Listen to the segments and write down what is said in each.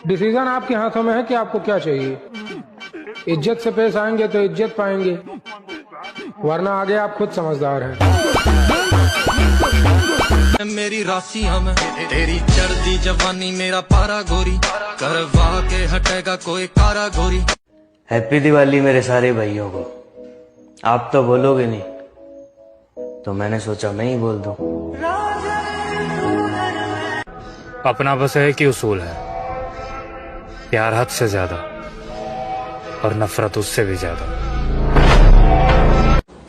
Decision आपके हाथों में है कि आपको क्या चाहिए। इज्जत से पेश आएंगे तो इज्जत पाएंगे, वरना आगे आप खुद समझदार हैं। मेरी राशि हम तेरी चढ़ती जवानी मेरा पारा गोरी, करवा के हटेगा कोई कारा गोरी। हैप्पी दिवाली मेरे सारे भाइयों को। आप तो बोलोगे नहीं तो मैंने सोचा मैं ही बोल दूं। अपना बस है कि उसूल है, प्यार हद से ज्यादा और नफरत उससे भी ज्यादा।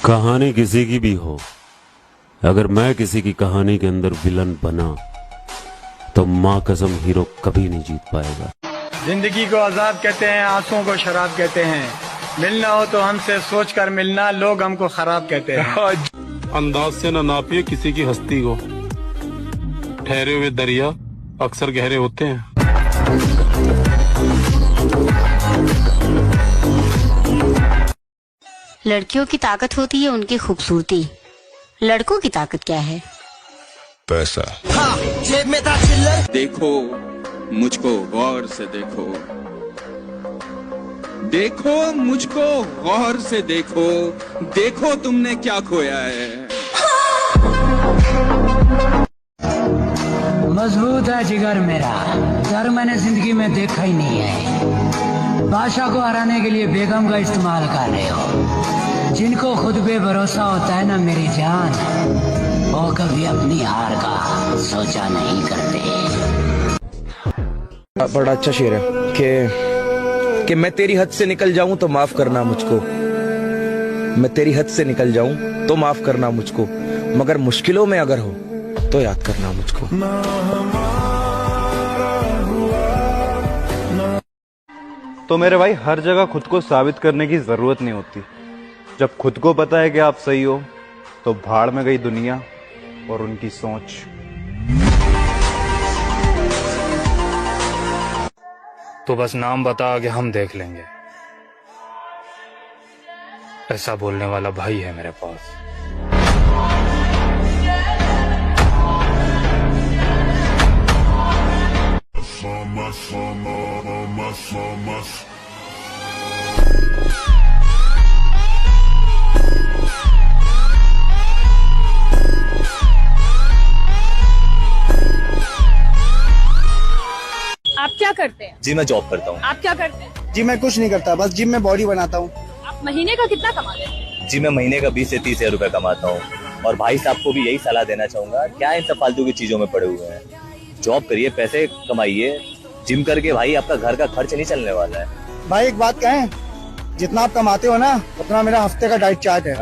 कहानी किसी की भी हो, अगर मैं किसी की कहानी के अंदर विलन बना तो माँ कसम हीरो कभी नहीं जीत पाएगा। जिंदगी को अजाब कहते हैं, आंसुओं को शराब कहते हैं। मिलना हो तो हमसे सोच कर मिलना, लोग हमको खराब कहते हैं। अंदाज से न नापिए किसी की हस्ती को, ठहरे हुए दरिया अक्सर गहरे होते हैं। लड़कियों की ताकत होती है उनकी खूबसूरती, लड़कों की ताकत क्या है? पैसा। हाँ, जेब में था चिल्लर। देखो मुझको गौर से देखो, देखो मुझको गौर से देखो, देखो तुमने क्या खोया है। मजबूत है जिगर मेरा, डर मैंने जिंदगी में देखा ही नहीं है। बादशाह को हराने के लिए बेगम का इस्तेमाल कर रहे हो। जिनको खुद पे भरोसा होता है ना मेरी जान, वो कभी अपनी हार का सोचा नहीं करते। बड़ा अच्छा शेर है कि मैं तेरी हद से निकल जाऊं तो माफ करना मुझको, मैं तेरी हद से निकल जाऊं तो माफ करना मुझको, मगर मुश्किलों में अगर हो तो याद करना मुझको। तो मेरे भाई हर जगह खुद को साबित करने की जरूरत नहीं होती। जब खुद को पता है कि आप सही हो तो भाड़ में गई दुनिया और उनकी सोच। तो बस नाम बता के हम देख लेंगे, ऐसा बोलने वाला भाई है मेरे पास। आप क्या करते हैं? जी मैं जॉब करता हूँ। आप क्या करते हैं? जी मैं कुछ नहीं करता, बस जिम में बॉडी बनाता हूँ। आप महीने का कितना कमाते हैं? जी मैं महीने का 20 से 30 हजार रुपए कमाता हूँ। और भाई साहब को भी यही सलाह देना चाहूंगा, क्या इन सब फालतू की चीजों में पड़े हुए हैं। जॉब करिए, पैसे कमाइए। जिम करके भाई आपका घर का खर्च नहीं चलने वाला है। भाई एक बात कहें, जितना आप कमाते हो ना उतना मेरा हफ्ते का डाइट चार्ट है।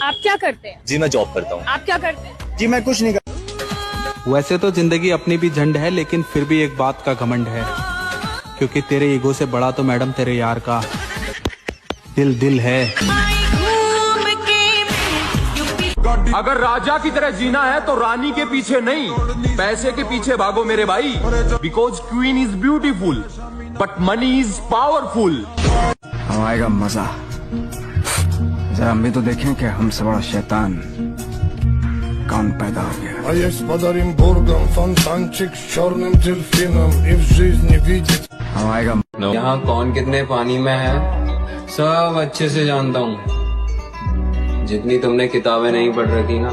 आप क्या करते हैं? जी मैं जॉब करता हूँ। आप क्या करते हैं? जी मैं कुछ नहीं करता। वैसे तो जिंदगी अपनी भी झंड है, लेकिन फिर भी एक बात का घमंड है, क्योंकि तेरे ईगो से बड़ा तो मैडम तेरे यार का दिल है। अगर राजा की तरह जीना है तो रानी के पीछे नहीं, पैसे के पीछे भागो मेरे भाई। Because queen is beautiful but money is powerful. अब आएगा मजा, जरा हम भी तो देखें कि हमसे बड़ा शैतान कौन पैदा हो गया। अब आएगा। यहाँ कौन कितने पानी में है सब अच्छे से जानता हूँ। जितनी तुमने किताबें नहीं पढ़ रखी ना,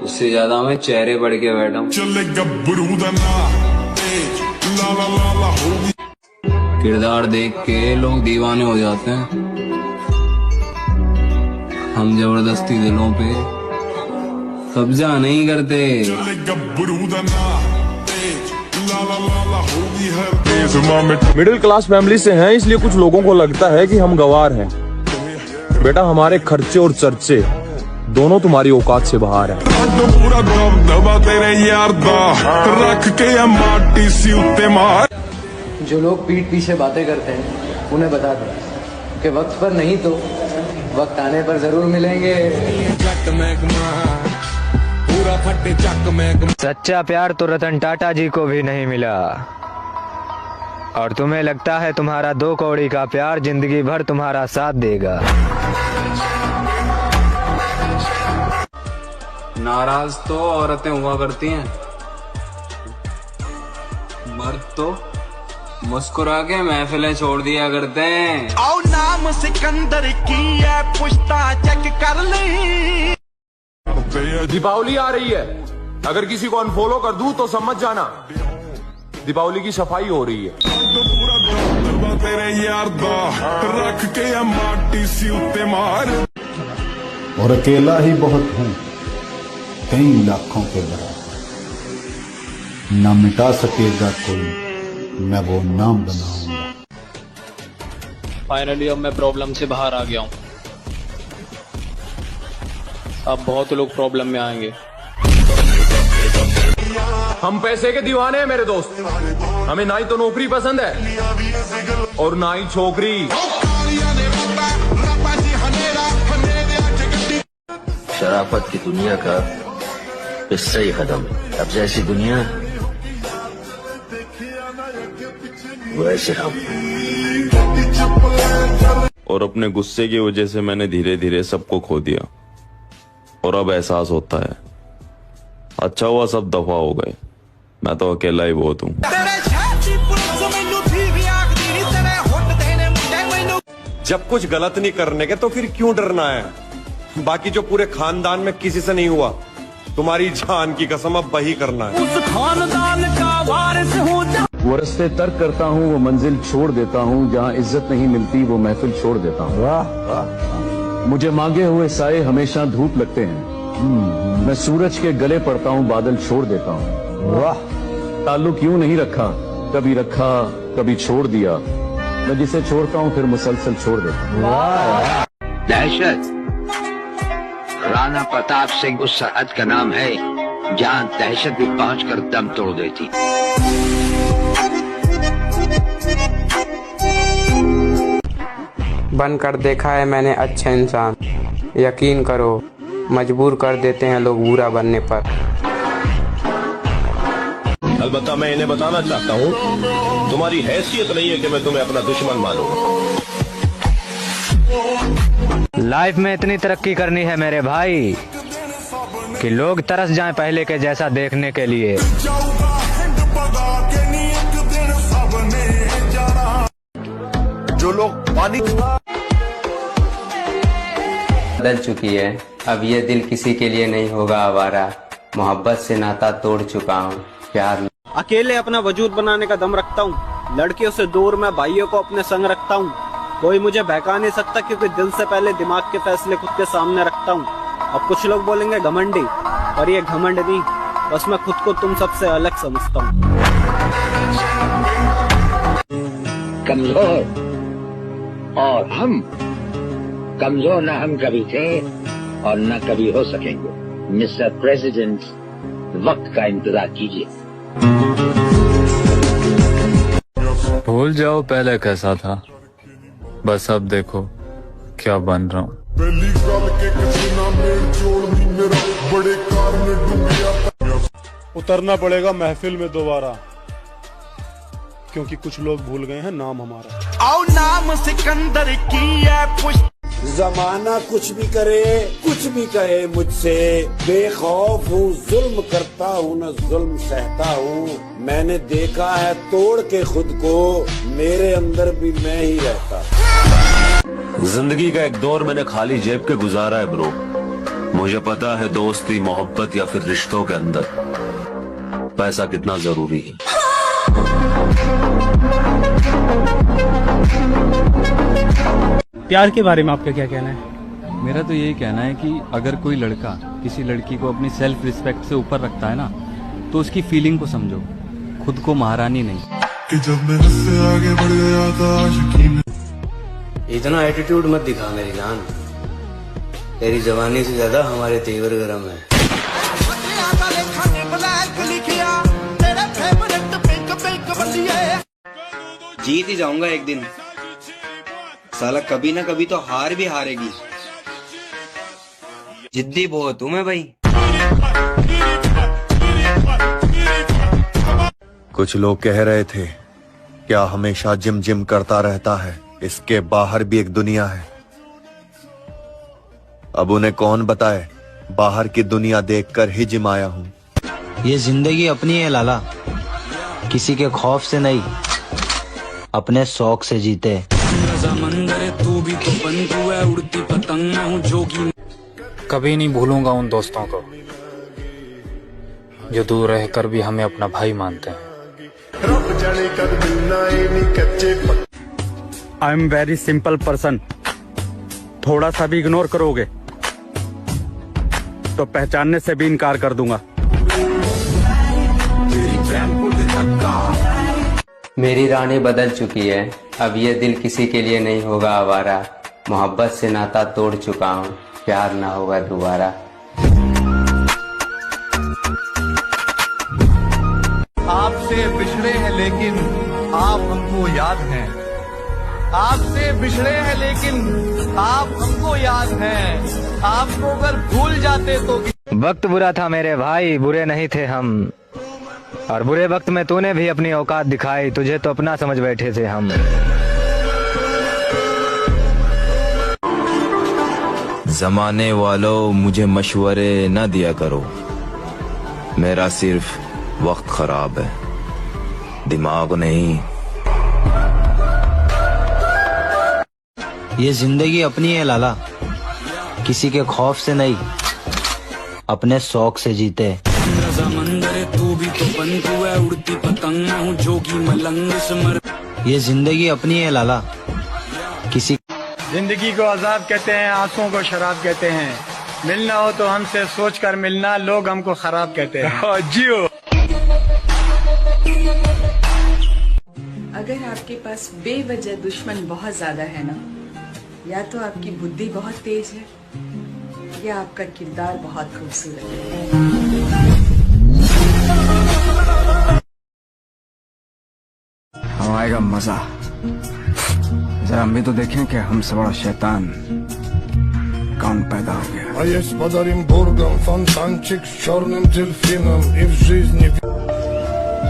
उससे ज्यादा मैं चेहरे पढ़ के बैठा हूँ। किरदार देख के लोग दीवाने हो जाते हैं, हम जबरदस्ती दिलों पे कब्जा नहीं करते। मिडिल क्लास फैमिली से हैं, इसलिए कुछ लोगों को लगता है कि हम गवार हैं। बेटा हमारे खर्चे और चर्चे दोनों तुम्हारी औकात से बाहर है। पूरा दबदबा तेरे यार दा रख के माटी सी उत्ते मार। जो लोग पीठ पीछे बातें करते हैं उन्हें बता दें कि वक्त पर नहीं तो वक्त आने पर जरूर मिलेंगे। सच्चा प्यार तो रतन टाटा जी को भी नहीं मिला, और तुम्हें लगता है तुम्हारा 2 कौड़ी का प्यार जिंदगी भर तुम्हारा साथ देगा। नाराज तो औरतें हुआ करती हैं, मर्द तो मुस्कुरा के महफिलें छोड़ दिया करते हैं। आओ नाम सिकंदर की है, पुश्ता चेक कर ली। दीपावली आ रही है, अगर किसी को अनफॉलो कर दूं तो समझ जाना दीपावली की सफाई हो रही है। तेरे यार दा रख के माटी सी उत्ते मार। और अकेला ही बहुत हूं, कई लाखों के बराबर, न मिटा सकेगा कोई, मैं वो नाम बनाऊंगा। फाइनली अब मैं प्रॉब्लम से बाहर आ गया हूं। अब बहुत लोग प्रॉब्लम में आएंगे। हम पैसे के दीवाने हैं मेरे दोस्त, हमें ना ही तो नौकरी पसंद है और ना ही छोकरी। शराफत की दुनिया का हिस्सा ही खत्म है। अब जैसी दुनिया वैसे हम। और अपने गुस्से की वजह से मैंने धीरे धीरे सबको खो दिया और अब एहसास होता है अच्छा हुआ सब दफा हो गए, मैं तो अकेला ही बहुत हूँ। जब कुछ गलत नहीं करने के तो फिर क्यों डरना है? बाकी जो पूरे खानदान में किसी से नहीं हुआ, तुम्हारी जान की कसम अब वही करना है। उस खानदान का वारिस हूँ। वो रास्ते तर्क करता हूँ, वो मंजिल छोड़ देता हूँ, जहाँ इज्जत नहीं मिलती वो महफिल छोड़ देता हूँ। मुझे मांगे हुए साए हमेशा धूप लगते हैं, मैं सूरज के गले पड़ता हूँ, बादल छोड़ देता हूँ। वाह, ताल्लुक यूं नहीं रखा, कभी रखा कभी छोड़ दिया, मैं जिसे छोड़ता हूँ फिर मुसलसल छोड़ देता हूँ। दहशत राणा प्रताप सिंह उस सरहद का नाम है जहाँ दहशत भी पहुंचकर दम तोड़ देती। बनकर देखा है मैंने अच्छा इंसान, यकीन करो मजबूर कर देते हैं लोग बुरा बनने पर। अलबत्ता मैं इन्हें बताना चाहता हूँ, तुम्हारी हैसियत नहीं है कि मैं तुम्हें अपना दुश्मन मानूं। लाइफ में इतनी तरक्की करनी है मेरे भाई कि लोग तरस जाएं पहले के जैसा देखने के लिए। जो लोग पानी बदल चुकी है, अब ये दिल किसी के लिए नहीं होगा आवारा। मोहब्बत से नाता तोड़ चुका हूँ, प्यार अकेले अपना वजूद बनाने का दम रखता हूँ, लड़कियों से दूर मैं भाइयों को अपने संग रखता हूँ। कोई मुझे बहका नहीं सकता क्योंकि दिल से पहले दिमाग के फैसले खुद के सामने रखता हूँ। अब कुछ लोग बोलेंगे घमंडी, पर ये घमंड नहीं, बस मैं खुद को तुम सबसे अलग समझता हूँ। कमजोर और हम कमजोर न हम कभी थे और न कभी हो सकेंगे। मिस्टर प्रेसिडेंट, वक्त का इंतजार कीजिए। भूल जाओ पहले कैसा था, बस अब देखो क्या बन रहा हूँ। उतरना पड़ेगा महफिल में दोबारा, क्योंकि कुछ लोग भूल गए हैं नाम हमारा। आओ नाम सिकंदर की है, पुष्ट जमाना कुछ भी करे, कुछ भी कहे मुझसे, बेखौफ हूँ, जुल्म करता हूँ न जुल्म सहता हूँ। मैंने देखा है तोड़ के खुद को, मेरे अंदर भी मैं ही रहता। जिंदगी का एक दौर मैंने खाली जेब के गुजारा है ब्रो। मुझे पता है दोस्ती, मोहब्बत या फिर रिश्तों के अंदर पैसा कितना जरूरी है। प्यार के बारे में आपका क्या कहना है? मेरा तो यही कहना है कि अगर कोई लड़का किसी लड़की को अपनी सेल्फ रिस्पेक्ट से ऊपर रखता है ना, तो उसकी फीलिंग को समझो, खुद को महारानी नहीं। कि जब मैं उससे आगे बढ़ गया था आशिकी में। इतना एटीट्यूड मत दिखा मेरी जान, तेरी जवानी से ज्यादा हमारे तेवर गरम है। जीत ही जाऊंगा एक दिन, साला कभी ना कभी तो हार भी हारेगी। जिद्दी बहुत हूं मैं भाई। कुछ लोग कह रहे थे क्या हमेशा जिम जिम करता रहता है, इसके बाहर भी एक दुनिया है। अब उन्हें कौन बताए बाहर की दुनिया देखकर ही जिमाया हूँ। ये जिंदगी अपनी है लाला, किसी के खौफ से नहीं, अपने शौक से जीते। तू भी तो बंधु है, उड़ती पतंग हूँ जोगी। कभी नहीं भूलूंगा उन दोस्तों को जो दूर रहकर भी हमें अपना भाई मानते हैं। I am very simple person. थोड़ा सा भी इग्नोर करोगे तो पहचानने से भी इनकार कर दूंगा। मेरी रानी बदल चुकी है, अब ये दिल किसी के लिए नहीं होगा आवारा। मोहब्बत से नाता तोड़ चुका हूँ, प्यार ना होगा दोबारा। आपसे बिछड़े हैं लेकिन आप हमको याद हैं। आपसे बिछड़े हैं लेकिन आप हमको याद हैं। आपको अगर भूल जाते तो। वक्त बुरा था मेरे भाई, बुरे नहीं थे हम। और बुरे वक्त में तूने भी अपनी औकात दिखाई, तुझे तो अपना समझ बैठे थे हम। जमाने वालों मुझे मशवरे न दिया करो, मेरा सिर्फ वक्त खराब है, दिमाग नहीं। ये जिंदगी अपनी है लाला, किसी के खौफ से नहीं, अपने शौक से जीते। तू भी तो बंधु है, उड़ती पतंग हूँ जोगी मलंग सिमर। ये जिंदगी अपनी है लाला, किसी। जिंदगी को अजाब कहते हैं, आंसुओं को शराब कहते हैं। मिलना हो तो हमसे सोच कर मिलना, लोग हमको खराब कहते हैं। जियो। अगर आपके पास बेवजह दुश्मन बहुत ज्यादा है ना, या तो आपकी बुद्धि बहुत तेज है या आपका किरदार बहुत खूबसूरत है। हम आएगा मजा। जरा हम भी तो देखें कि हमसे बड़ा शैतान कौन पैदा हो गया।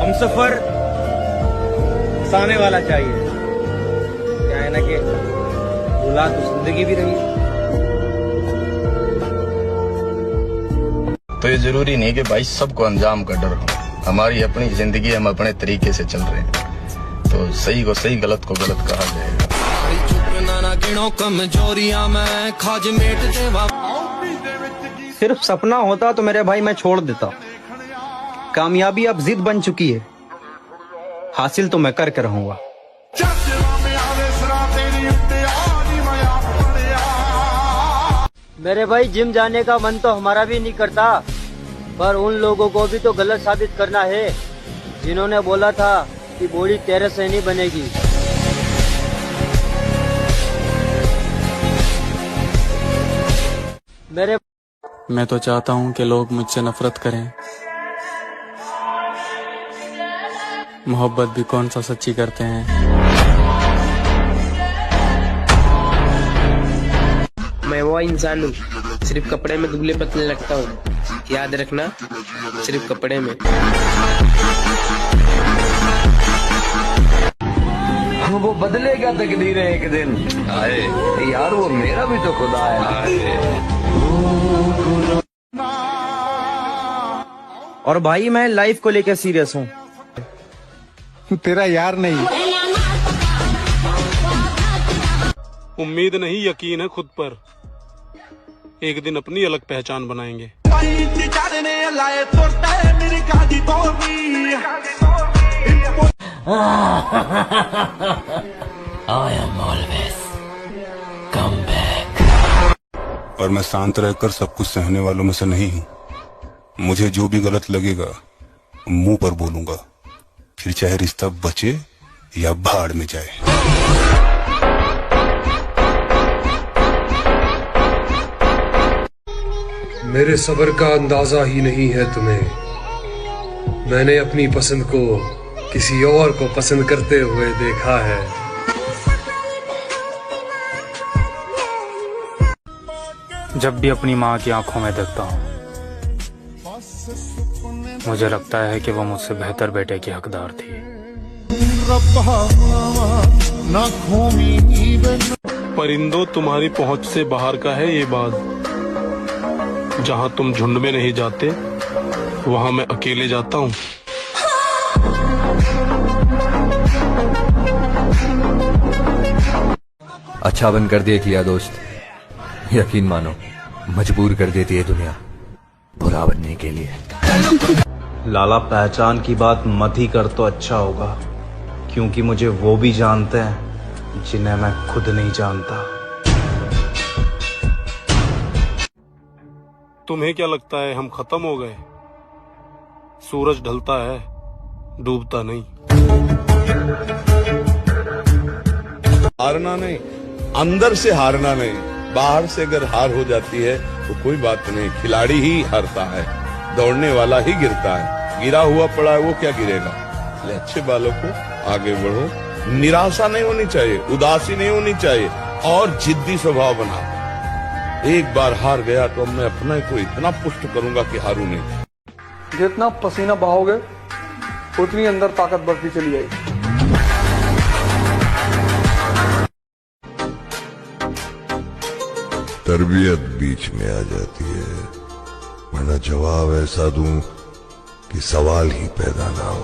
हमसफर हंसाने वाला चाहिए, क्या है ना कि भुला तो जिंदगी भी रही। तो ये जरूरी नहीं कि भाई सबको अंजाम का डर हो। हमारी अपनी जिंदगी, हम अपने तरीके से चल रहे हैं, तो सही को सही, गलत को गलत कहा जाएगा। सिर्फ सपना होता तो मेरे भाई मैं छोड़ देता। कामयाबी अब जिद बन चुकी है, हासिल तो मैं करके रहूंगा। मेरे भाई जिम जाने का मन तो हमारा भी नहीं करता, पर उन लोगों को भी तो गलत साबित करना है जिन्होंने बोला था कि बॉडी तेरे से नहीं बनेगी। मैं तो चाहता हूँ कि लोग मुझसे नफरत करें, मोहब्बत भी कौन सा सच्ची करते हैं। मैं वो इंसान हूँ, सिर्फ कपड़े में दुबले पतले लगता हूँ, याद रखना, सिर्फ कपड़े में। वो बदलेगा तकदीर एक दिन। आए यार, वो मेरा भी तो खुदा है। और भाई मैं लाइफ को लेकर सीरियस हूँ। तेरा यार नहीं। उम्मीद नहीं, यकीन है खुद पर। एक दिन अपनी अलग पहचान बनाएंगे। I am always come back. और मैं शांत रहकर सब कुछ सहने वालों में से नहीं हूँ। मुझे जो भी गलत लगेगा मुंह पर बोलूंगा, फिर चाहे रिश्ता बचे या भाड़ में जाए। मेरे सब्र का अंदाजा ही नहीं है तुम्हें। मैंने अपनी पसंद को किसी और को पसंद करते हुए देखा है। जब भी अपनी माँ की आंखों में देखता हूँ, मुझे लगता है कि वो मुझसे बेहतर बेटे की हकदार थी। परिंदों, तुम्हारी पहुंच से बाहर का है ये बात। जहां तुम झुंड में नहीं जाते वहां मैं अकेले जाता हूँ। अच्छा बनकर देख लिया दोस्त, यकीन मानो मजबूर कर देती है दुनिया बुरा बनने के लिए। लाला पहचान की बात मत ही कर तो अच्छा होगा, क्योंकि मुझे वो भी जानते हैं जिन्हें मैं खुद नहीं जानता। तुम्हें क्या लगता है हम खत्म हो गए? सूरज ढलता है, डूबता नहीं। हारना नहीं, अंदर से हारना नहीं, बाहर से अगर हार हो जाती है तो कोई बात नहीं, खिलाड़ी ही हारता है, दौड़ने वाला ही गिरता है। गिरा हुआ पड़ा है वो क्या गिरेगा? इसलिए अच्छे बालों को आगे बढ़ो, निराशा नहीं होनी चाहिए, उदासी नहीं होनी चाहिए और जिद्दी स्वभाव बना। एक बार हार गया तो मैं अपने को इतना पुष्ट करूंगा कि हारू नहीं। जितना पसीना बहाओगे उतनी अंदर ताकत बढ़ती चली जाएगी। तरबियत बीच में आ जाती है, वरना जवाब ऐसा दूं कि सवाल ही पैदा ना हो।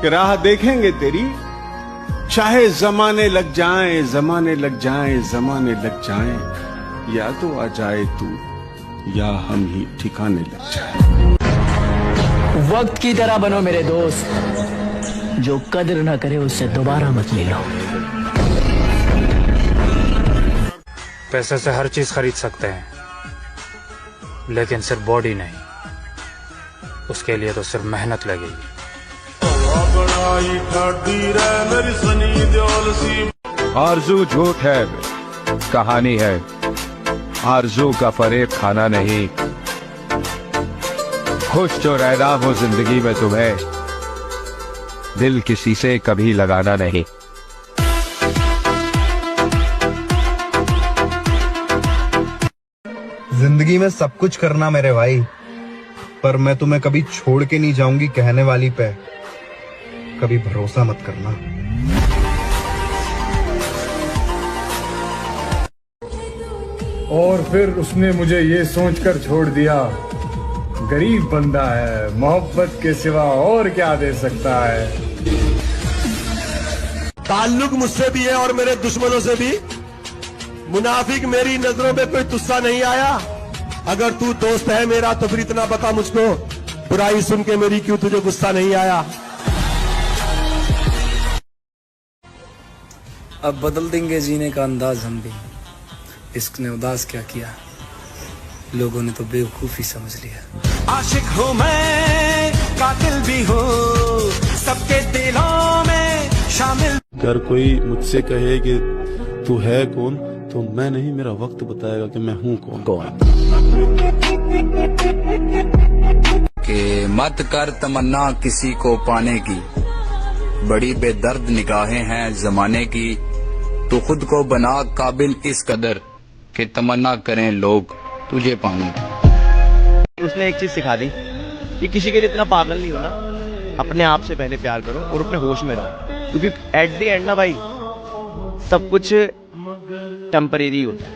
राह देखेंगे तेरी, चाहे जमाने लग जाएं, जमाने लग जाएं, जमाने लग जाएं, या तो आ जाए तू या हम ही ठिकाने लग जाएं। वक्त की तरह बनो मेरे दोस्त, जो कदर ना करे उससे दोबारा मत मिलो। पैसे से हर चीज खरीद सकते हैं, लेकिन सिर्फ बॉडी नहीं। उसके लिए तो सिर्फ मेहनत लगेगी। आरज़ू झूठ है, कहानी है। आरज़ू का फरेब खाना नहीं। खुश जो रहना हो जिंदगी में तुम्हें, दिल किसी से कभी लगाना नहीं। जिंदगी में सब कुछ करना मेरे भाई, पर मैं तुम्हें कभी छोड़ के नहीं जाऊंगी कहने वाली पे कभी भरोसा मत करना। और फिर उसने मुझे ये सोचकर छोड़ दिया, गरीब बंदा है, मोहब्बत के सिवा और क्या दे सकता है। ताल्लुक मुझसे भी है और मेरे दुश्मनों से भी। मुनाफिक मेरी नजरों में कोई तुस्सा नहीं आया। अगर तू दोस्त है मेरा तो फिर इतना बता मुझको, बुराई सुन के मेरी क्यों तुझे गुस्सा नहीं आया? अब बदल देंगे जीने का अंदाज हम भी। इश्क ने उदास क्या किया, लोगों ने तो बेवकूफी समझ लिया। आशिक हूँ मैं, कातिल भी हूँ, सबके दिलों में शामिल। अगर कोई मुझसे कहे कि तू है कौन, तो मैं नहीं, मेरा वक्त बताएगा कि मैं हूँ कौन। कि मत कर तमन्ना किसी को पाने की, बड़ी बेदर्द निगाहें हैं जमाने की। तो खुद को बना काबिल इस कदर कि तमन्ना करें लोग तुझे पाऊं। उसने एक चीज सिखा दी कि किसी के लिए इतना पागल नहीं होना, अपने आप से पहले प्यार करो और अपने होश में रहो, क्योंकि एट द एंड ना भाई सब कुछ टेम्परेरी होता है।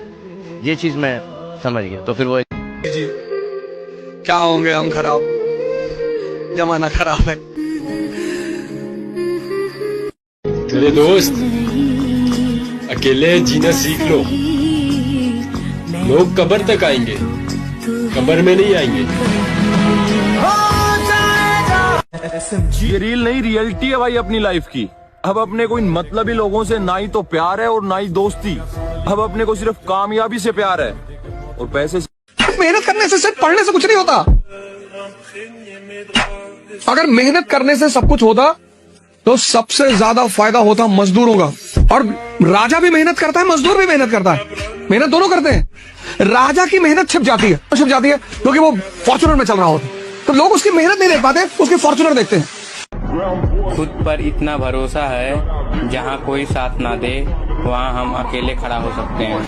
ये चीज मैं समझ गया। तो फिर वो जी क्या होंगे हम खराब, जमाना खराब है। मेरे दोस्त अकेले जीना सीख लो, लोग कब्र तक आएंगे, कब्र में नहीं आएंगे। ये रील नहीं, रियलिटी है भाई अपनी लाइफ की। अब अपने को इन मतलबी लोगों से ना ही तो प्यार है और ना ही दोस्ती। अब अपने को सिर्फ कामयाबी से प्यार है और पैसे से। मेहनत करने से सिर्फ पढ़ने से कुछ नहीं होता। अगर मेहनत करने से सब कुछ होता तो सबसे ज्यादा फायदा होता मजदूरों का। और राजा भी मेहनत करता है, मजदूर भी मेहनत करता है, मेहनत दोनों करते हैं। राजा की मेहनत छिप जाती है क्योंकि वो फॉर्च्यूनर में चल रहा होता है, तो लोग उसकी मेहनत नहीं देख पाते, उसकी फॉर्च्यूनर देखते हैं। खुद पर इतना भरोसा है, जहाँ कोई साथ ना दे वहाँ हम अकेले खड़ा हो सकते हैं।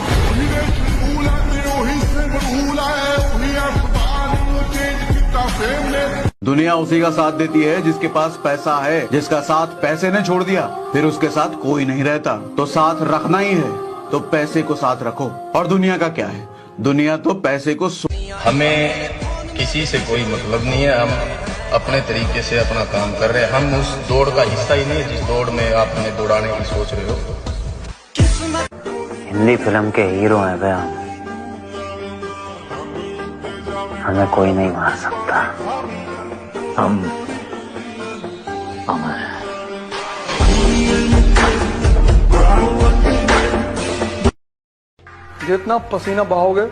दुनिया उसी का साथ देती है जिसके पास पैसा है। जिसका साथ पैसे ने छोड़ दिया फिर उसके साथ कोई नहीं रहता, तो साथ रखना ही है। तो पैसे को साथ रखो। और दुनिया का क्या है, दुनिया तो पैसे को हमें किसी से कोई मतलब नहीं है, हम अपने तरीके से अपना काम कर रहे हैं। हम उस दौड़ का हिस्सा ही नहीं जिस दौड़ में आप हमें दौड़ाने की सोच रहे हो। हिंदी फिल्म के हीरो हैं बे हमें कोई नहीं मार सकता, हम अमर हैं। जितना पसीना बहाओगे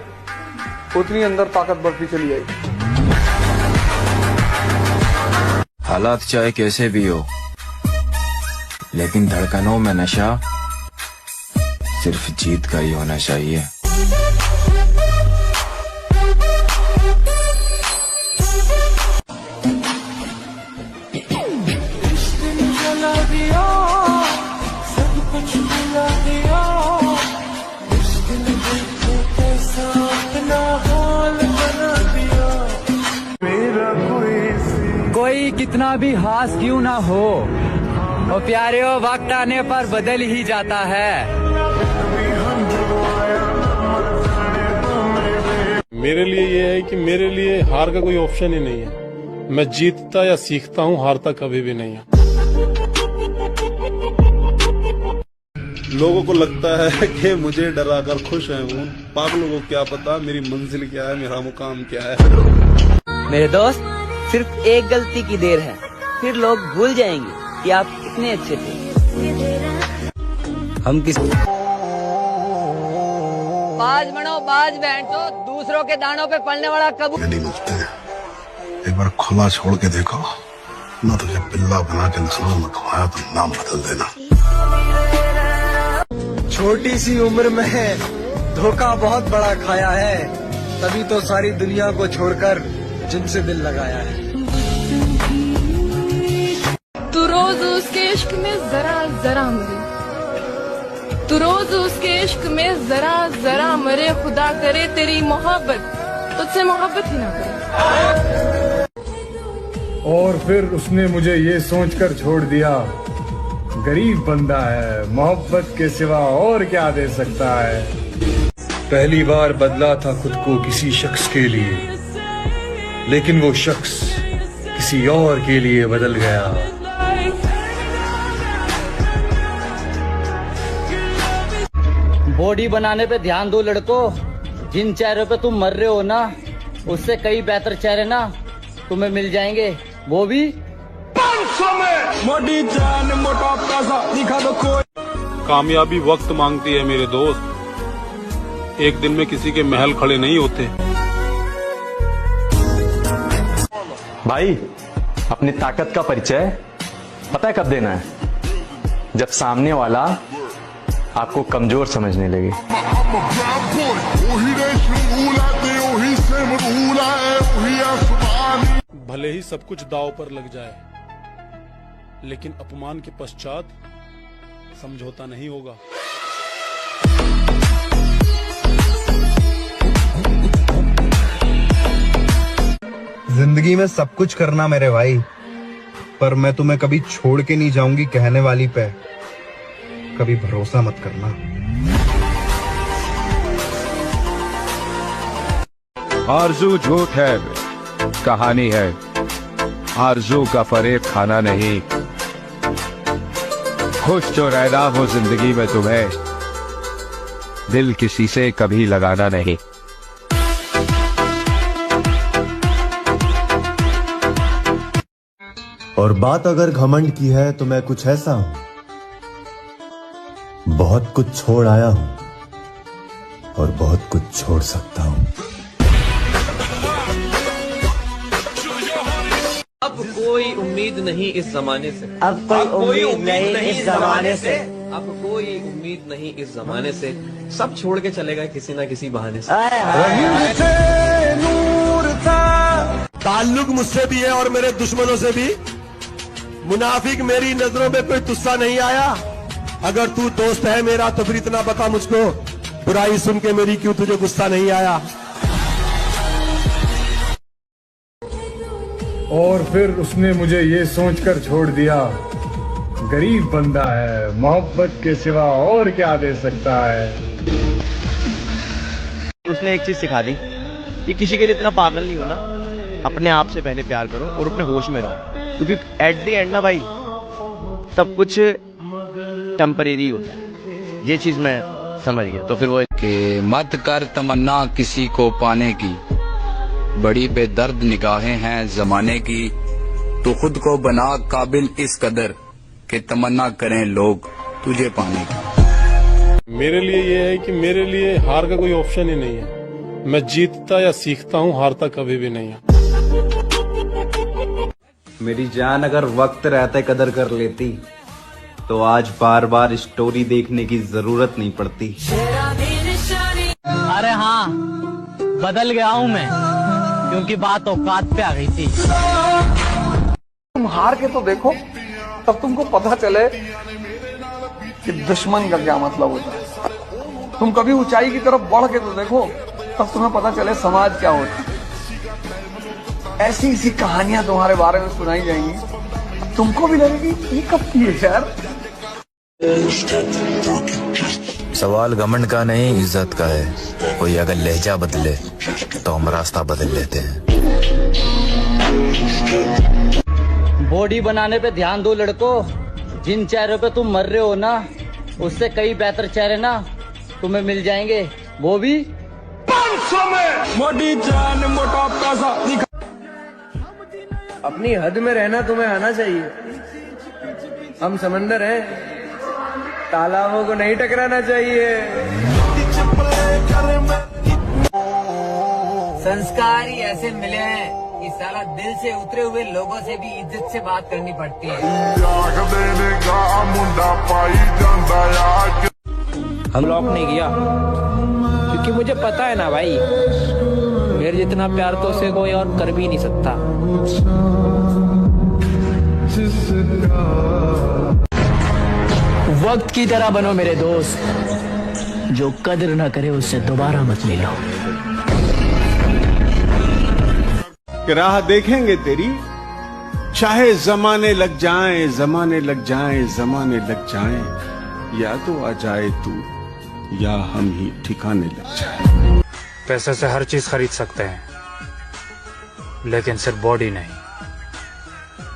उतनी अंदर ताकत बढ़ती चली जाएगी। हालात चाहे कैसे भी हो, लेकिन धड़कनों में नशा सिर्फ जीत का ही होना चाहिए। कोई कितना भी हास क्यों ना हो, वो प्यारे वक्त आने पर बदल ही जाता है। मेरे लिए ये है कि मेरे लिए हार का कोई ऑप्शन ही नहीं है। मैं जीतता या सीखता हूँ, हारता कभी भी नहीं है। लोगों को लगता है कि मुझे डराकर खुश है हूँ, पागलों को क्या पता मेरी मंजिल क्या है, मेरा मुकाम क्या है। मेरे दोस्त, सिर्फ एक गलती की देर है, फिर लोग भूल जाएंगे कि आप कितने अच्छे थे। हम किस बाज बनो बाज बैठो, दूसरों के दानों पे पलने वाला कबूतर नहीं मिलते। एक बार खुला छोड़ के देखो ना, तुझे पिल्ला बना के नस्लों में खवाया तो नाम बदल देना। छोटी सी उम्र में धोखा बहुत बड़ा खाया है, तभी तो सारी दुनिया को छोड़कर जिनसे दिल लगाया है। तू रोज उसके इश्क में जरा जरा मरे, तू रोज उसके इश्क में जरा जरा मरे, खुदा करे तेरी मोहब्बत तुझसे मोहब्बत ही ना करे। और फिर उसने मुझे ये सोचकर छोड़ दिया, गरीब बंदा है, मोहब्बत के सिवा और क्या दे सकता है। पहली बार बदला था खुद को किसी शख्स के लिए, लेकिन वो शख्स किसी और के लिए बदल गया। बॉडी बनाने पे ध्यान दो लड़कों, जिन चेहरों पे तुम मर रहे हो ना, उससे कई बेहतर चेहरे ना तुम्हें मिल जाएंगे, वो भी 500 में। मोटी जान मोटा पैसा दिखा दो कोई। कामयाबी वक्त मांगती है मेरे दोस्त, एक दिन में किसी के महल खड़े नहीं होते। भाई, अपनी ताकत का परिचय पता है कब देना है? जब सामने वाला आपको कमजोर समझने लगे। भले ही सब कुछ दांव पर लग जाए, लेकिन अपमान के पश्चात समझौता नहीं होगा। जिंदगी में सब कुछ करना मेरे भाई, पर मैं तुम्हें कभी छोड़ के नहीं जाऊंगी कहने वाली पे कभी भरोसा मत करना। आरजू झूठ है, कहानी है। आरजू का फरेब खाना नहीं। खुश जो रहना हो जिंदगी में तुम्हें, दिल किसी से कभी लगाना नहीं। और बात अगर घमंड की है तो मैं कुछ ऐसा हूं, बहुत कुछ छोड़ आया हूं और बहुत कुछ छोड़ सकता हूं। अब कोई उम्मीद नहीं इस जमाने से, अब कोई उम्मीद नहीं इस जमाने से, अब कोई उम्मीद नहीं इस जमाने से, सब छोड़ के चलेगा किसी ना किसी बहाने से। ताल्लुक मुझसे भी है और मेरे दुश्मनों से भी। मुनाफिक मेरी नजरों में कोई तुस्सा नहीं आया। अगर तू दोस्त है मेरा तो फिर इतना बता मुझको, बुराई सुन के मेरी क्यों तुझे गुस्सा नहीं आया। और फिर उसने मुझे ये सोचकर छोड़ दिया, गरीब बंदा है, मोहब्बत के सिवा और क्या दे सकता है। उसने एक चीज सिखा दी कि किसी के लिए इतना पागल नहीं होना, अपने आप से पहले प्यार करो और अपने होश में रहो, क्योंकि एट द एंड ना भाई सब कुछ टेम्परेरी होता है। ये चीज मैं समझ गया। तो फिर वो कि मत कर तमन्ना किसी को पाने की, बड़ी बेदर्द निगाहें हैं जमाने की, तो खुद को बना काबिल इस कदर कि तमन्ना करें लोग तुझे पाने की। मेरे लिए ये है कि मेरे लिए हार का कोई ऑप्शन ही नहीं है। मैं जीतता या सीखता हूँ, हारता कभी भी नहीं है। मेरी जान अगर वक्त रहते कदर कर लेती तो आज बार बार स्टोरी देखने की जरूरत नहीं पड़ती। अरे हाँ, बदल गया हूँ मैं, क्योंकि बात औकात पे आ गई थी। तुम हार के तो देखो, तब तुमको पता चले कि दुश्मन का क्या मतलब होता है। तुम कभी ऊंचाई की तरफ बढ़ के तो देखो, तब तुम्हें पता चले समाज क्या होता है। ऐसी ऐसी कहानियां तुम्हारे बारे में सुनाई जाएंगी, तुमको भी लगेगी ये कब की है यार। सवाल घमंड का नहीं इज्जत का है, कोई अगर लहजा बदले तो हम रास्ता बदल लेते हैं। बॉडी बनाने पे ध्यान दो लड़कों, जिन चेहरों पे तुम मर रहे हो ना, उससे कई बेहतर चेहरे ना तुम्हें मिल जाएंगे, वो भी 500 में। मोटी जान मोटा पैसा। अपनी हद में रहना तुम्हें आना चाहिए। हम समंदर हैं, तालाबों को नहीं टकराना चाहिए। संस्कार ही ऐसे मिले हैं कि साला दिल से उतरे हुए लोगों से भी इज्जत से बात करनी पड़ती है। हम लॉक नहीं किया क्योंकि मुझे पता है ना भाई, मेरे जितना प्यार तो उसे कोई और कर भी नहीं सकता। वक्त की तरह बनो मेरे दोस्त, जो कदर न करे उससे दोबारा मत मिलो। राह देखेंगे तेरी, चाहे जमाने लग जाएं, जमाने लग जाएं, जमाने लग जाएं, या तो आ जाए तू या हम ही ठिकाने लग जाएं। पैसे से हर चीज खरीद सकते हैं, लेकिन सिर्फ बॉडी नहीं।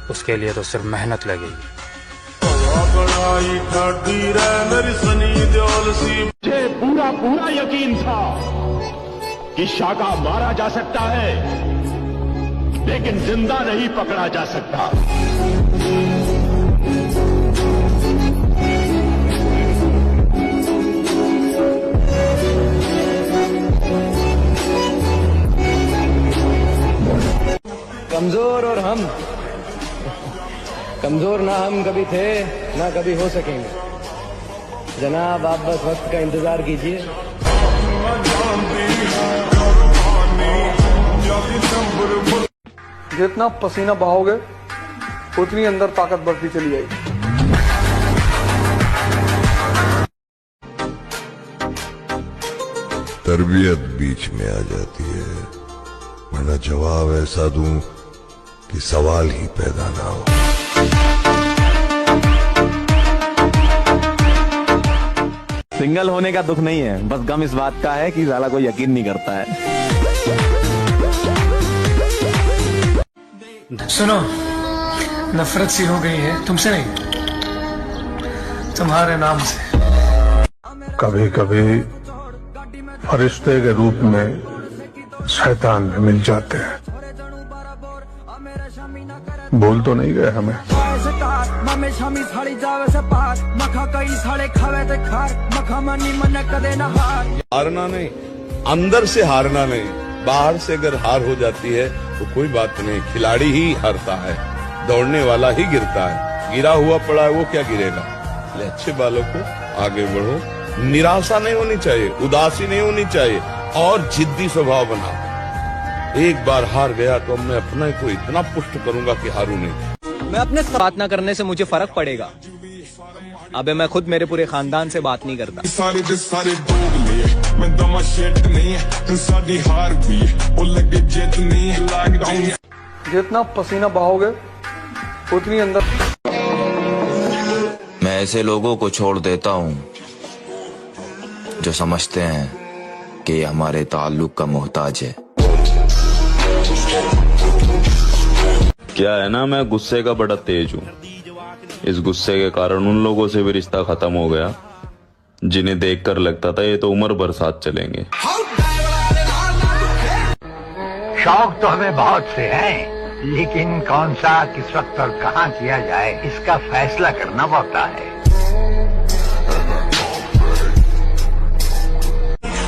उसके लिए तो सिर्फ मेहनत लगेगी। मुझे पूरा पूरा यकीन था कि शाका मारा जा सकता है, लेकिन जिंदा नहीं पकड़ा जा सकता। कमजोर और हम, कमजोर ना हम कभी थे ना कभी हो सकेंगे। जनाब आप बस वक्त का इंतजार कीजिए। जितना पसीना बहाओगे उतनी अंदर ताकत बढ़ती चली जाएगी। तरबियत बीच में आ जाती है, वरना जवाब ऐसा दूं कि सवाल ही पैदा ना हो। सिंगल होने का दुख नहीं है, बस गम इस बात का है कि साला कोई यकीन नहीं करता है। सुनो, नफरत सी हो गई है तुमसे नहीं, तुम्हारे नाम से। कभी कभी फरिश्ते के रूप में शैतान भी मिल जाते हैं। भूल तो नहीं गए हमें। हारना नहीं, अंदर से हारना नहीं, बाहर से अगर हार हो जाती है तो कोई बात नहीं, खिलाड़ी ही हारता है, दौड़ने वाला ही गिरता है। गिरा हुआ पड़ा है वो क्या गिरेगा। अच्छे बालों को आगे बढ़ो, निराशा नहीं होनी चाहिए, उदासी नहीं होनी चाहिए, और जिद्दी स्वभाव बना। एक बार हार गया तो मैं अपने को इतना पुष्ट करूंगा कि हारू नहीं। मैं अपने बात ना करने से मुझे फर्क पड़ेगा। अबे मैं खुद मेरे पूरे खानदान से बात नहीं करता। जितना पसीना बहाओगे उतनी अंदर ऐसे लोगों को छोड़ देता हूँ जो समझते हैं कि ये हमारे ताल्लुक का मोहताज है। क्या है ना, मैं गुस्से का बड़ा तेज हूँ। इस गुस्से के कारण उन लोगों से भी रिश्ता खत्म हो गया जिन्हें देखकर लगता था ये तो उम्र भर साथ चलेंगे। शौक तो हमें बहुत से हैं, लेकिन कौन सा, किस वक्त और कहाँ किया जाए, इसका फैसला करना पड़ता है।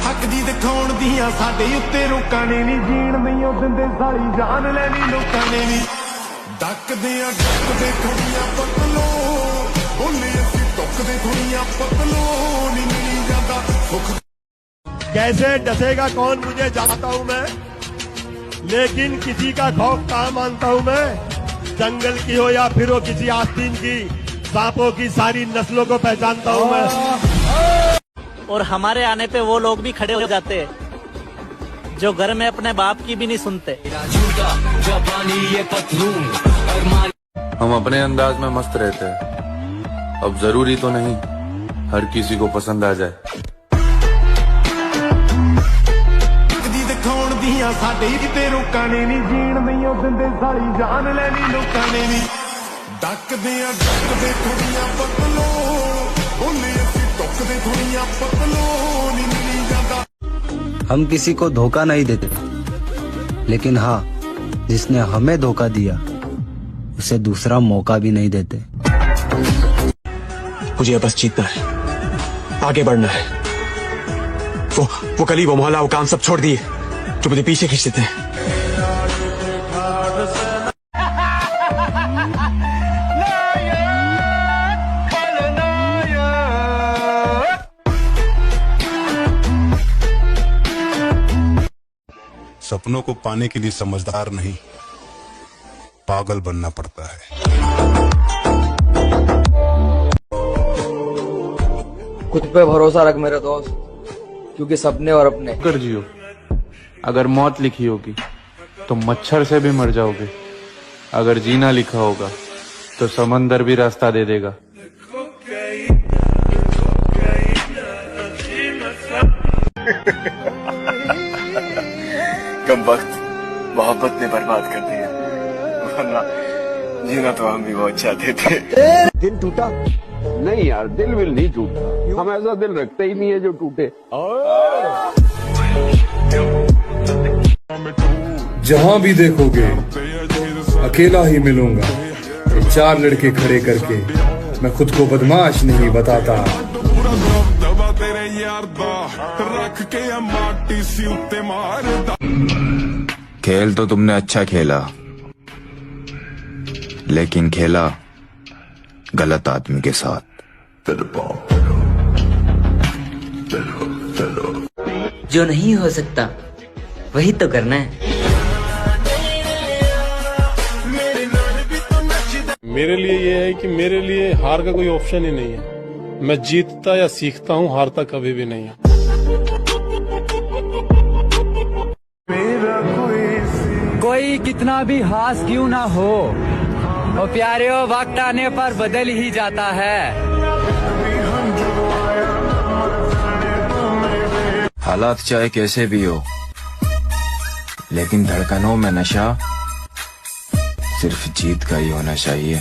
हक दी दिखाउण दियां साडे उत्ते रोकां ने नी, जीण नहीं ओ दिंदे साली जान लैनी लोकां ने नी। डकदे थोड़ियां पतलो, बोले असीं टुकदे थोड़ियां पतलो, नी मिली जांदा सुख। कैसे डसेगा कौन मुझे जानता हूं मैं, लेकिन किसी का खौफ कहाँ मानता हूँ मैं। जंगल की हो या फिर हो किसी आस्तीन की, सांपों की सारी नस्लों को पहचानता हूँ मैं। और हमारे आने पे वो लोग भी खड़े हो जाते हैं जो घर में अपने बाप की भी नहीं सुनते। हम अपने अंदाज में मस्त रहते हैं, अब जरूरी तो नहीं हर किसी को पसंद आ जाए। दिखाउण दियां साडे किते रोकां ने नी, जीण नहीं ओ दिंदे साली जान लैनी लोकां ने नी। डकदे थोड़ियां पतलो, बोले असीं टुकदे थोड़ियां पतलो, नी मिली जांदा। हम किसी को धोखा नहीं देते, लेकिन हाँ, जिसने हमें धोखा दिया उसे दूसरा मौका भी नहीं देते। मुझे बस जीतना है, आगे बढ़ना है। वो गली, वो मोहल्ला, वो काम सब छोड़ दिए जो मुझे पीछे खींच देते हैं। सपनों को पाने के लिए समझदार नहीं, पागल बनना पड़ता है। खुद पे भरोसा रख मेरे दोस्त, क्योंकि सपने और अपने कर जियो। अगर मौत लिखी होगी तो मच्छर से भी मर जाओगे, अगर जीना लिखा होगा तो समंदर भी रास्ता दे देगा। कम वक्त मोहब्बत ने बर्बाद कर दिया, वरना जीना तो हम भी बहुत चाहते थे। दिल टूटा? नहीं यार, दिल विल नहीं टूटा, हम ऐसा दिल रखते ही नहीं है जो टूटे। जहां भी देखोगे अकेला ही मिलूंगा, 4 लड़के खड़े करके मैं खुद को बदमाश नहीं बताता। खेल तो तुमने अच्छा खेला, लेकिन खेला गलत आदमी के साथ। जो नहीं हो सकता वही तो करना है। मेरे लिए ये है कि मेरे लिए हार का कोई ऑप्शन ही नहीं है। मैं जीतता या सीखता हूँ, हारता कभी भी नहीं है। कोई कितना भी हास क्यों ना हो, वो प्यारे हो वक्त आने पर बदल ही जाता है। हालात चाहे कैसे भी हो, लेकिन धड़कनों में नशा सिर्फ जीत का ही होना चाहिए।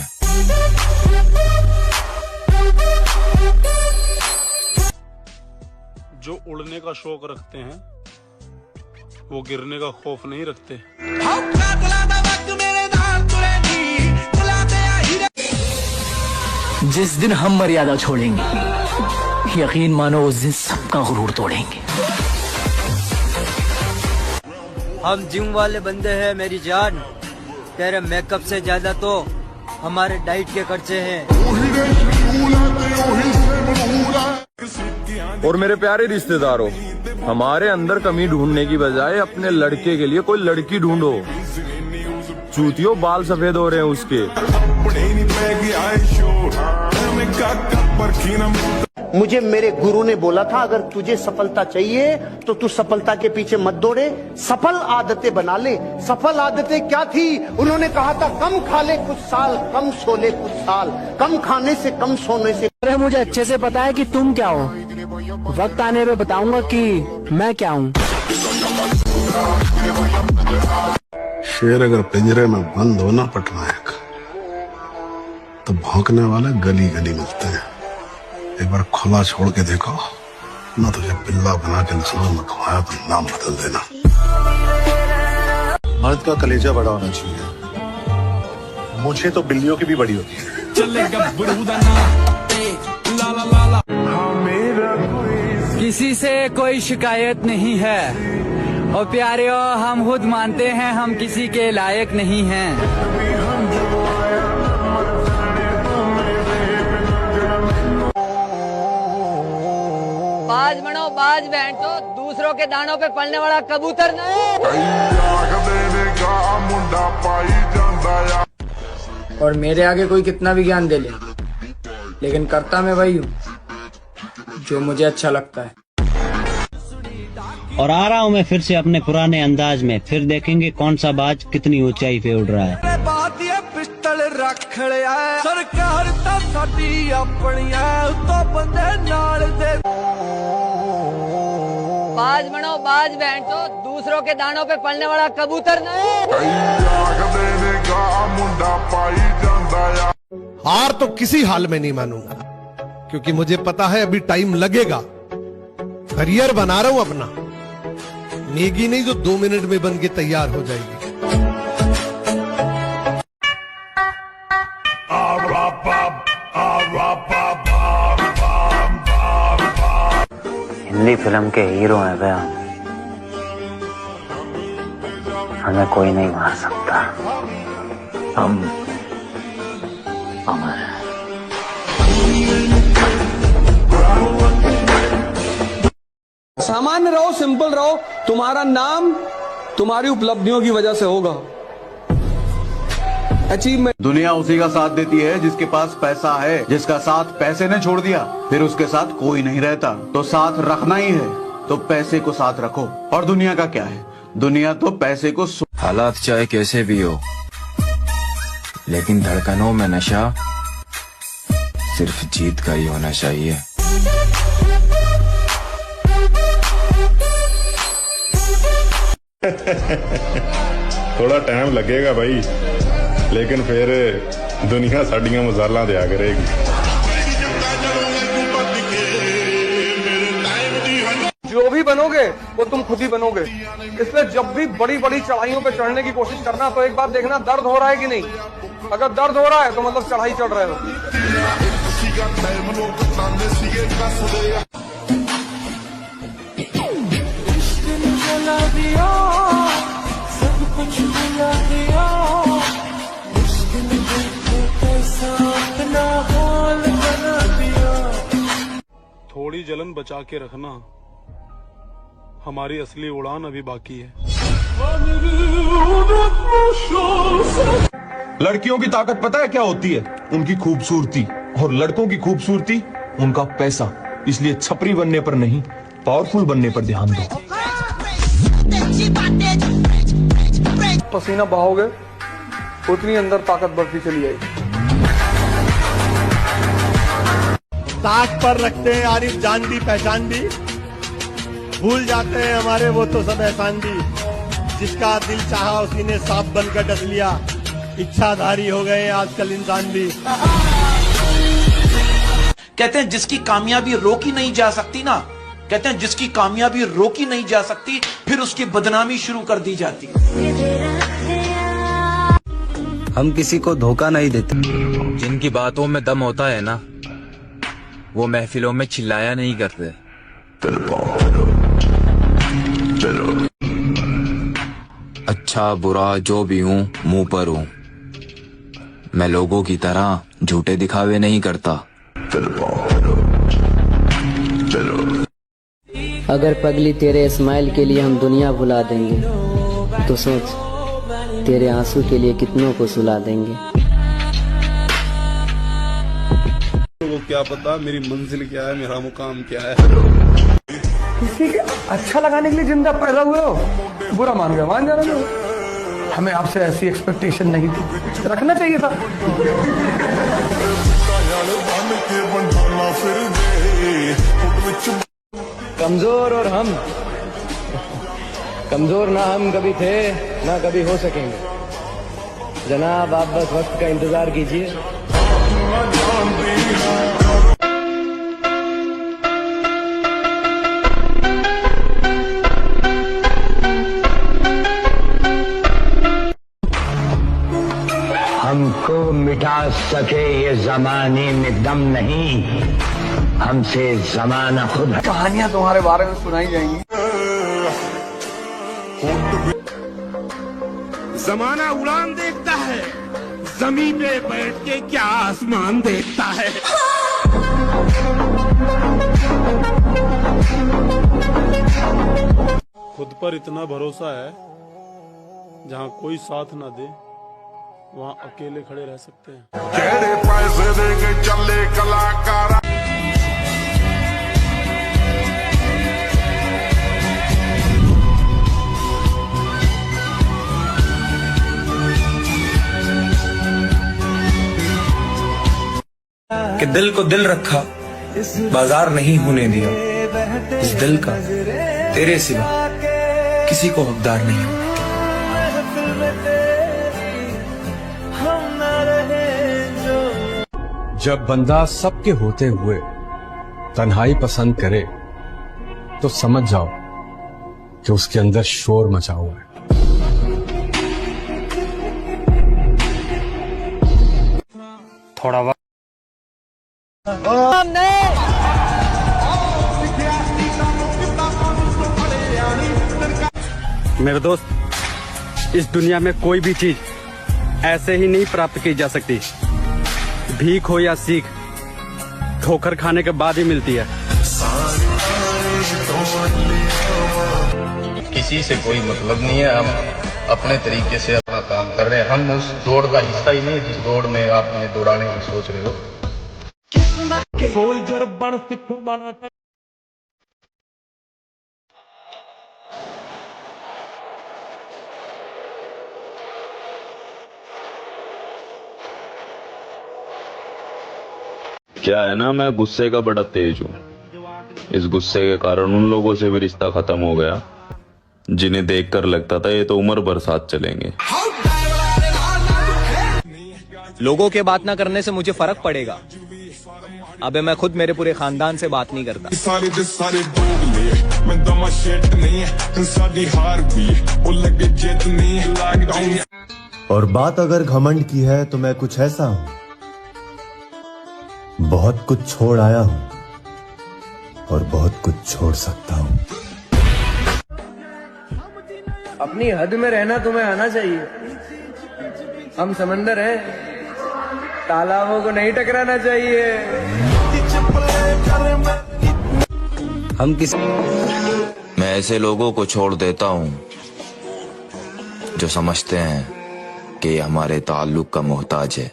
जो उड़ने का शौक रखते हैं वो गिरने का खौफ नहीं रखते। जिस दिन हम मर्यादा छोड़ेंगे, यकीन मानो उस दिन सबका गुरूर तोड़ेंगे। हम जिम वाले बंदे हैं मेरी जान, तेरे मेकअप से ज्यादा तो हमारे डाइट के खर्चे हैं। और मेरे प्यारे रिश्तेदारों, हमारे अंदर कमी ढूंढने की बजाय अपने लड़के के लिए कोई लड़की ढूंढो। चूतियों बाल सफेद हो रहे हैं उसके। मुझे मेरे गुरु ने बोला था, अगर तुझे सफलता चाहिए तो तू सफलता के पीछे मत दौड़े, सफल आदतें बना ले। सफल आदतें क्या थी? उन्होंने कहा था कम खा ले कुछ साल, कम सो ले कुछ साल, कम खाने से कम सोने से। अरे मुझे अच्छे से पता है कि तुम क्या हो, वक्त आने पे बताऊंगा कि मैं क्या हूँ। शेर अगर पिंजरे में बंद हो ना पटनायक, तो भौंकने वाले गली गली मिलते हैं। एक बार खुला छोड़ के देखो ना, तुझे बिल्ला बना के नस्लों में घुमाया तो नाम बदल देना। मर्द का कलेजा बड़ा होना चाहिए, मुझे तो बिल्लियों की भी बड़ी होती है। किसी से कोई शिकायत नहीं है और प्यारे हम खुद मानते हैं हम किसी के लायक नहीं हैं। बाज बनो बाज बैठो, दूसरों के दानों पे पलने वाला कबूतर नहीं। और मेरे आगे कोई कितना भी ज्ञान दे ले, लेकिन करता मैं वही हूँ जो मुझे अच्छा लगता है। और आ रहा हूँ मैं फिर से अपने पुराने अंदाज में, फिर देखेंगे कौन सा बाज कितनी ऊंचाई पे उड़ रहा है। पिस्टल रख लिया सरकार ता साडी अपनिया तो बंदे नाल दे। बाज बनो बाज बैठो, दूसरों के दानों पे पलने वाला कबूतर नहीं। हार तो किसी हाल में नहीं मानूंगा, क्योंकि मुझे पता है अभी टाइम लगेगा। करियर बना रहा हूं अपना, मैगी नहीं जो 2 मिनट में बन के तैयार हो जाएगी। हिंदी फिल्म के हीरो हैं भैया, हमें कोई नहीं मार सकता, हम अमर हैं। सामान्य रहो, सिंपल रहो, तुम्हारा नाम तुम्हारी उपलब्धियों की वजह से होगा। अचीवमेंट। दुनिया उसी का साथ देती है जिसके पास पैसा है, जिसका साथ पैसे ने छोड़ दिया फिर उसके साथ कोई नहीं रहता। तो साथ रखना ही है तो पैसे को साथ रखो। और दुनिया का क्या है, दुनिया तो पैसे को। हालात चाहे कैसे भी हो, लेकिन धड़कनों में नशा सिर्फ जीत का ही होना चाहिए। थोड़ा टाइम लगेगा भाई, लेकिन फिर दुनिया साड़ियां मजाला दिया करेगी। जो भी बनोगे वो तुम खुद ही बनोगे, इसलिए जब भी बड़ी बड़ी चढ़ाइयों पे चढ़ने की कोशिश करना तो एक बार देखना दर्द हो रहा है कि नहीं। अगर दर्द हो रहा है तो मतलब चढ़ाई चढ़ रहे हो। थोड़ी जलन बचा के रखना, हमारी असली उड़ान अभी बाकी है। लड़कियों की ताकत पता है क्या होती है? उनकी खूबसूरती। और लड़कों की खूबसूरती उनका पैसा। इसलिए छपरी बनने पर नहीं, पावरफुल बनने पर ध्यान दो। पसीना बहाओगे उतनी अंदर ताकत बढ़ती चली जाएगी। ताक पर रखते हैं आरिफ जान भी पहचान भी, भूल जाते हैं हमारे वो तो सब एहसान भी। जिसका दिल चाहा उसी ने सांप बनकर डस लिया, इच्छाधारी हो गए आजकल इंसान भी। कहते हैं जिसकी कामयाबी रोकी नहीं जा सकती ना, कहते हैं जिसकी कामयाबी रोकी नहीं जा सकती फिर उसकी बदनामी शुरू कर दी जाती। हम किसी को धोखा नहीं देते। जिनकी बातों में दम होता है ना, वो महफिलों में चिल्लाया नहीं करते। अच्छा बुरा जो भी हूँ मुंह पर हूँ, मैं लोगों की तरह झूठे दिखावे नहीं करता। अगर पगली तेरे स्माइल के लिए हम दुनिया भुला देंगे, तो सोच तेरे आंसू के लिए कितनों को सुला देंगे। वो क्या पता मेरी मंजिल क्या है, मेरा मुकाम क्या है। किसी के अच्छा लगाने के लिए जिंदा पैदा हुए हो, बुरा मान गए, मान जाना। हमें आपसे ऐसी एक्सपेक्टेशन नहीं थी, रखना चाहिए था। कमजोर और हम कमजोर ना हम कभी थे ना कभी हो सकेंगे जनाब, आप बस वक्त का इंतजार कीजिए। हमको मिटा सके ये जमाने में दम नहीं, हमसे जमाना खुद। कहानियां तुम्हारे बारे में सुनाई जाएंगी। जमाना उड़ान देखता है, जमीन पे बैठ के क्या आसमान देखता है। खुद पर इतना भरोसा है, जहाँ कोई साथ ना दे वहाँ अकेले खड़े रह सकते हैं। केड़े पैसे देके चले कलाकार। कि दिल को दिल रखा, बाजार नहीं होने दिया। इस दिल का तेरे सिवा किसी को हकदार नहीं हूं। जब बंदा सबके होते हुए तन्हाई पसंद करे तो समझ जाओ कि उसके अंदर शोर मचा हुआ है। थोड़ा वक्त मेरे दोस्त, इस दुनिया में कोई भी चीज ऐसे ही नहीं प्राप्त की जा सकती। भीख हो या सीख, ठोकर खाने के बाद ही मिलती है। किसी से कोई मतलब नहीं है, हम अपने तरीके से अपना काम कर रहे हैं। हम उस दौड़ का हिस्सा ही नहीं जिस दौड़ में आप हमें दौड़ाने की सोच रहे हो। क्या है ना, मैं गुस्से का बड़ा तेज हूँ। इस गुस्से के कारण उन लोगों से भी रिश्ता खत्म हो गया जिन्हें देखकर लगता था ये तो उम्र भर साथ चलेंगे। लोगों के बात ना करने से मुझे फर्क पड़ेगा। अबे मैं खुद मेरे पूरे खानदान से बात नहीं करता। और बात अगर घमंड की है तो मैं कुछ ऐसा हूँ, बहुत कुछ छोड़ आया हूँ और बहुत कुछ छोड़ सकता हूँ। अपनी हद में रहना तुम्हें आना चाहिए। हम समंदर हैं, तालाबों को नहीं टकराना चाहिए। हम किस मैं ऐसे लोगों को छोड़ देता हूँ जो समझते हैं कि ये हमारे ताल्लुक का मोहताज है।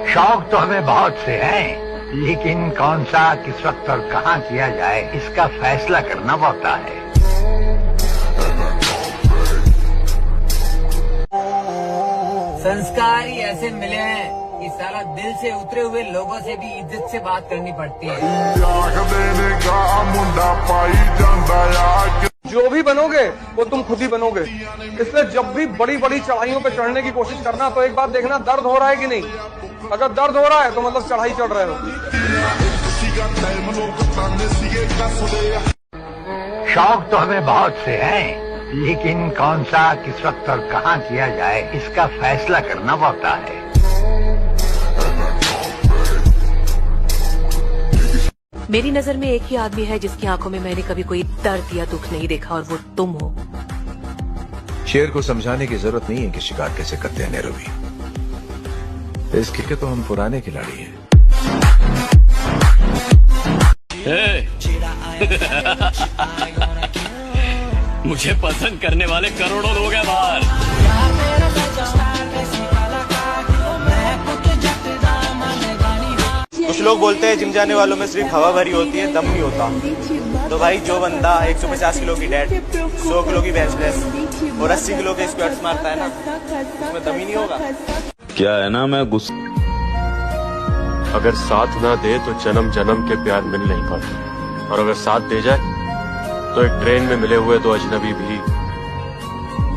शौक तो हमें बहुत से हैं, लेकिन कौन सा, किस वक्त और कहाँ किया जाए, इसका फैसला करना पड़ता है। संस्कार ही ऐसे मिले हैं कि साला दिल से उतरे हुए लोगों से भी इज्जत से बात करनी पड़ती है। जो भी बनोगे वो तुम खुद ही बनोगे। इसलिए जब भी बड़ी बड़ी चढ़ाइयों पे चढ़ने की कोशिश करना तो एक बात देखना, दर्द हो रहा है कि नहीं। अगर दर्द हो रहा है तो मतलब चढ़ाई चढ़ रहे हो। शौक तो हमें बहुत से हैं, लेकिन कौन सा, किस वक्त और कहाँ किया जाए, इसका फैसला करना पड़ता है। मेरी नजर में एक ही आदमी है जिसकी आंखों में मैंने कभी कोई दर्द या दुख नहीं देखा, और वो तुम हो। शेर को समझाने की जरूरत नहीं है कि शिकार कैसे करते हैं नैरोबी। इस खेल के तो हम पुराने खिलाड़ी हैं। मुझे पसंद करने वाले करोड़ों लोग हैं बाहर। कुछ लोग बोलते हैं जिम जाने वालों में सिर्फ हवा भरी होती है, दम नहीं होता। तो भाई जो बंदा 150 किलो की डेड, 100 किलो की बेंच प्रेस और 80 किलो के स्क्वाट्स मारता है ना, उसमें दम ही नहीं होगा। क्या है ना, मैं गुस्सा अगर साथ ना दे तो जन्म जन्म के प्यार मिल नहीं पाते, और अगर साथ दे जाए तो एक ट्रेन में मिले हुए दो अजनबी भी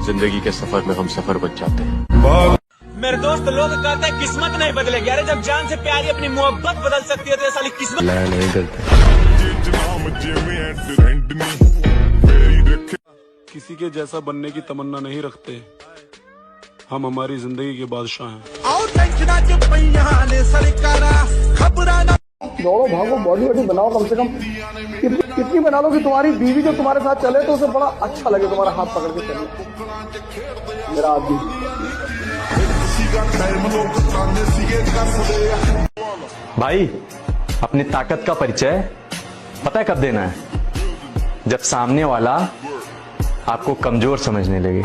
जिंदगी के सफर में हम सफर बन जाते हैं। मेरे दोस्त लोग कहते हैं किस्मत नहीं बदलेगी। अरे जब जान से प्यारी अपनी मोहब्बत बदल सकती है तो ये साली किस्मत नहीं करते। किसी के जैसा बनने की तमन्ना नहीं रखते, हम हमारी जिंदगी के बादशाह हैं। दौड़ो भागो, बॉडी वॉडी बनाओ, कम से कम कितनी बना लो कि तुम्हारी बीवी जो तुम्हारे साथ चले तो उसे बड़ा अच्छा लगे, तुम्हारा हाथ पकड़ के चले। मेरा आदमी भाई, अपनी ताकत का परिचय पता है कब देना है? जब सामने वाला आपको कमजोर समझने लगे।